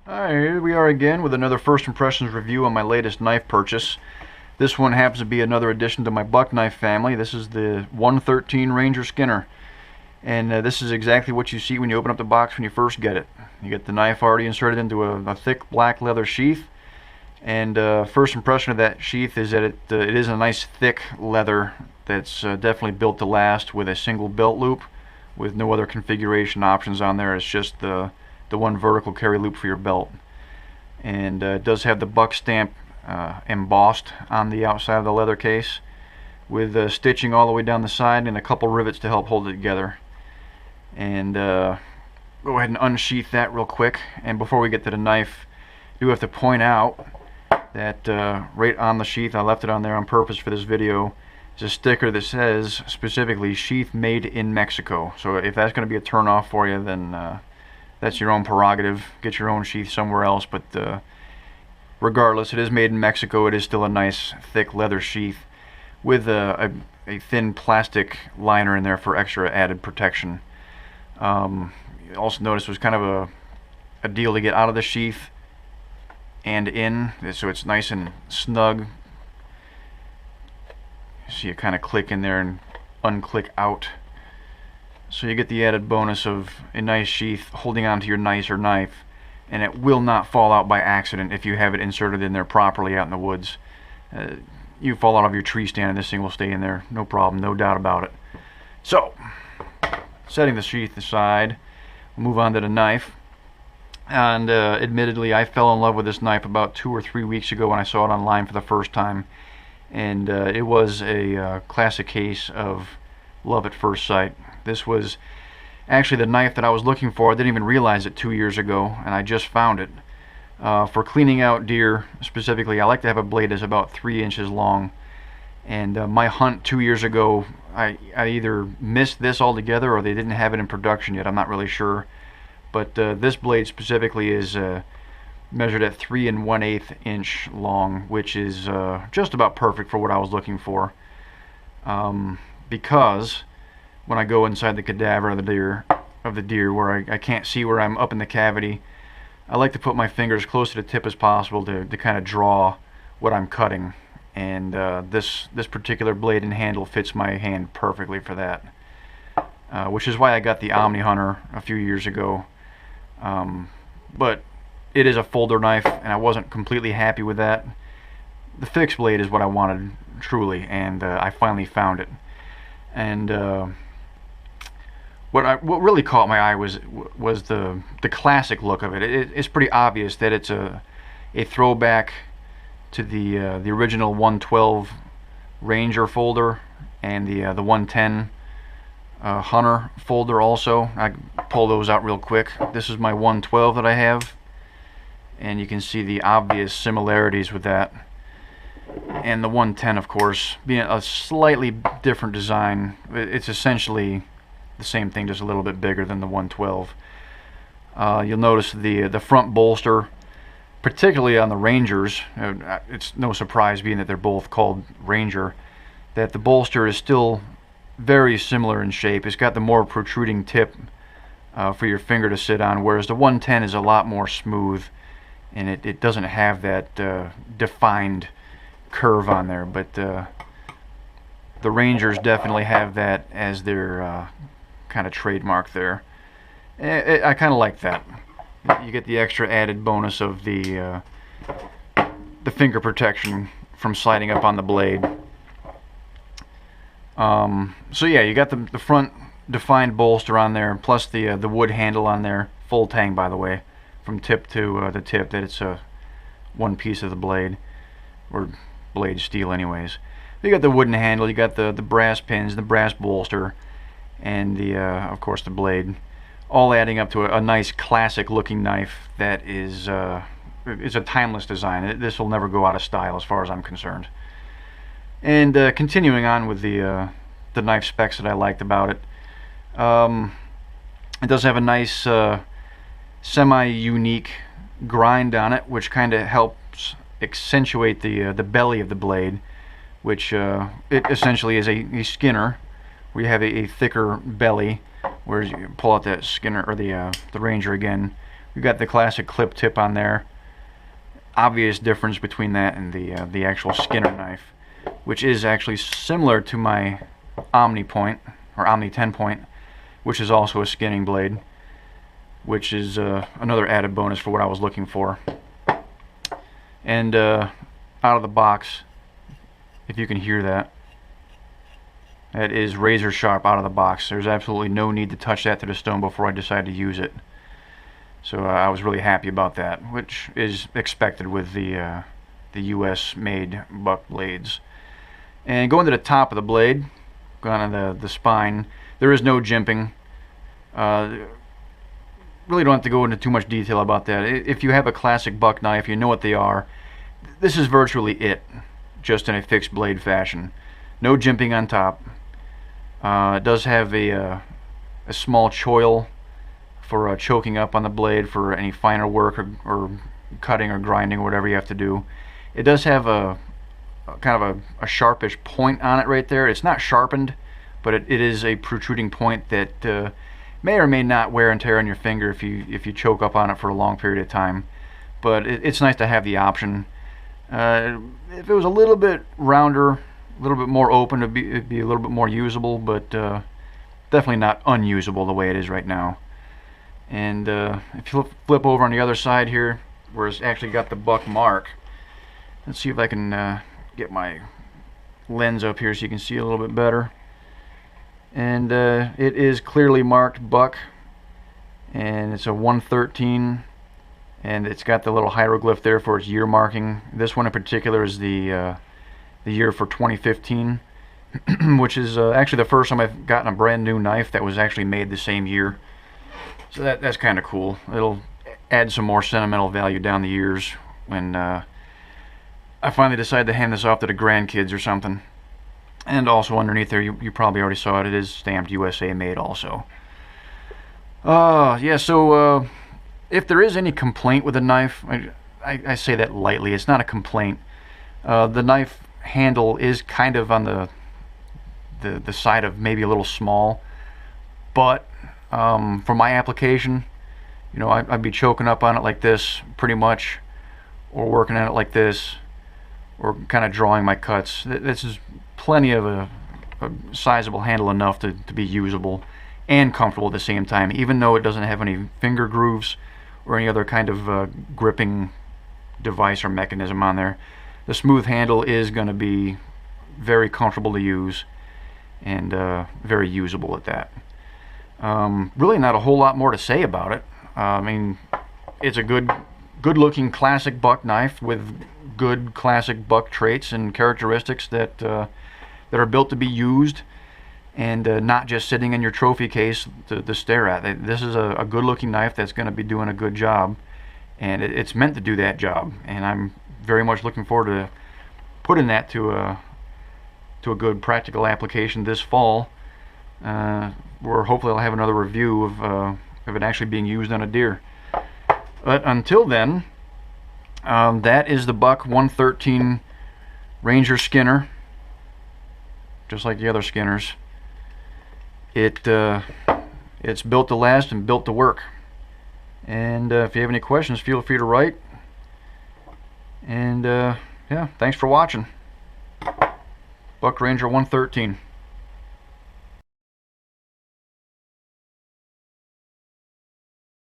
Alright, here we are again with another first impressions review on my latest knife purchase. This one happens to be another addition to my buck knife family. This is the 113 Ranger Skinner. And this is exactly what you see when you open up the box when you first get it. You get the knife already inserted into a thick black leather sheath. And first impression of that sheath is that it is a nice thick leather that's definitely built to last, with a single belt loop with no other configuration options on there. It's just the one vertical carry loop for your belt. And it does have the buck stamp embossed on the outside of the leather case, with stitching all the way down the side and a couple rivets to help hold it together. And go ahead and unsheath that real quick. And before we get to the knife, I do have to point out that right on the sheath, I left it on there on purpose for this video, is a sticker that says specifically "Sheath made in Mexico." So if that's going to be a turn off for you, then that's your own prerogative. Get your own sheath somewhere else, but regardless, it is made in Mexico. It is still a nice thick leather sheath with a thin plastic liner in there for extra added protection. Also notice it was kind of a deal to get out of the sheath and in, so it's nice and snug. So you kind of click in there and unclick out. So you get the added bonus of a nice sheath holding onto your nicer knife, and it will not fall out by accident if you have it inserted in there properly out in the woods. You fall out of your tree stand and this thing will stay in there, no problem, no doubt about it. So, setting the sheath aside, we'll move on to the knife. And admittedly, I fell in love with this knife about 2 or 3 weeks ago when I saw it online for the first time. And it was a classic case of love at first sight. This was actually the knife that I was looking for. I didn't even realize it 2 years ago, and I just found it. For cleaning out deer specifically, I like to have a blade that's about 3 inches long. And my hunt 2 years ago, I either missed this altogether or they didn't have it in production yet. I'm not really sure. But this blade specifically is measured at 3 1/8 inch long, which is just about perfect for what I was looking for. Because when I go inside the cadaver of the deer, where I can't see where I'm up in the cavity, I like to put my fingers close to the tip as possible to kind of draw what I'm cutting. And this particular blade and handle fits my hand perfectly for that, which is why I got the Omni Hunter a few years ago. But it is a folder knife, and I wasn't completely happy with that. The fixed blade is what I wanted, truly, and I finally found it. And what really caught my eye was the classic look of it. It's pretty obvious that it's a throwback to the original 112 Ranger folder and the 110 Hunter folder also. I pull those out real quick. This is my 112 that I have, and you can see the obvious similarities with that. And the 110, of course, being a slightly different design. It's essentially the same thing, just a little bit bigger than the 112. You'll notice the front bolster, particularly on the Rangers, it's no surprise being that they're both called Ranger, that the bolster is still very similar in shape. It's got the more protruding tip for your finger to sit on, whereas the 110 is a lot more smooth, and it doesn't have that defined curve on there. But the Rangers definitely have that as their kind of trademark there. I kind of like that. You get the extra added bonus of the finger protection from sliding up on the blade. So yeah, you got the front defined bolster on there, plus the wood handle on there, full tang by the way, from tip to the tip, that it's one piece of the blade, or blade steel anyways. You got the wooden handle, you got the brass pins, the brass bolster, and of course the blade, all adding up to a nice classic looking knife that is it's a timeless design. This will never go out of style as far as I'm concerned. And continuing on with the knife specs that I liked about it, it does have a nice semi-unique grind on it, which kind of helps accentuate the belly of the blade, which it essentially is a Skinner, where you have a thicker belly, whereas you pull out that Skinner, or the Ranger again, You got the classic clip tip on there. Obvious difference between that and the actual Skinner knife, which is actually similar to my Omni point, or Omni 10 point, which is also a skinning blade, which is another added bonus for what I was looking for. And out of the box, if you can hear that, that is razor sharp out of the box. There's absolutely no need to touch that to the stone before I decided to use it. So I was really happy about that, which is expected with the US made buck blades. And going to the top of the blade, going on the spine, there is no jimping. Really don't have to go into too much detail about that. If you have a classic buck knife, you know what they are. This is virtually it, just in a fixed blade fashion. No jimping on top. It does have a small choil for choking up on the blade for any finer work or cutting or grinding or whatever you have to do. It does have a kind of a sharpish point on it right there. It's not sharpened, but it is a protruding point that may or may not wear and tear on your finger if you choke up on it for a long period of time. But it's nice to have the option. If it was a little bit rounder, a little bit more open, it'd be a little bit more usable, but definitely not unusable the way it is right now. And if you flip over on the other side here, where it's actually got the buck mark, let's see if I can get my lens up here so you can see a little bit better. And it is clearly marked buck, and it's a 113, and it's got the little hieroglyph there for its year marking. This one in particular is the year for 2015, which is actually the first time I've gotten a brand new knife that was actually made the same year. So that's kind of cool. It'll add some more sentimental value down the years when I finally decide to hand this off to the grandkids or something. And also underneath there, you probably already saw it, it is stamped USA made also. Yeah, so if there is any complaint with the knife, I say that lightly, it's not a complaint. The knife handle is kind of on the side of maybe a little small, but for my application, you know, I'd be choking up on it like this pretty much, or working on it like this, or kind of drawing my cuts. This is plenty of a sizable handle enough to be usable and comfortable at the same time, even though it doesn't have any finger grooves or any other kind of gripping device or mechanism on there. The smooth handle is going to be very comfortable to use and very usable at that. Really not a whole lot more to say about it. I mean, it's a good looking classic buck knife with good classic buck traits and characteristics that are built to be used, and not just sitting in your trophy case to stare at. This is a good looking knife that's going to be doing a good job, and it's meant to do that job, and I'm very much looking forward to putting that to a good practical application this fall, where hopefully I'll have another review of it actually being used on a deer. But until then, that is the Buck 113 Ranger Skinner, just like the other Skinners. It's built to last and built to work. And if you have any questions, feel free to write. And yeah, thanks for watching. Buck Ranger 113.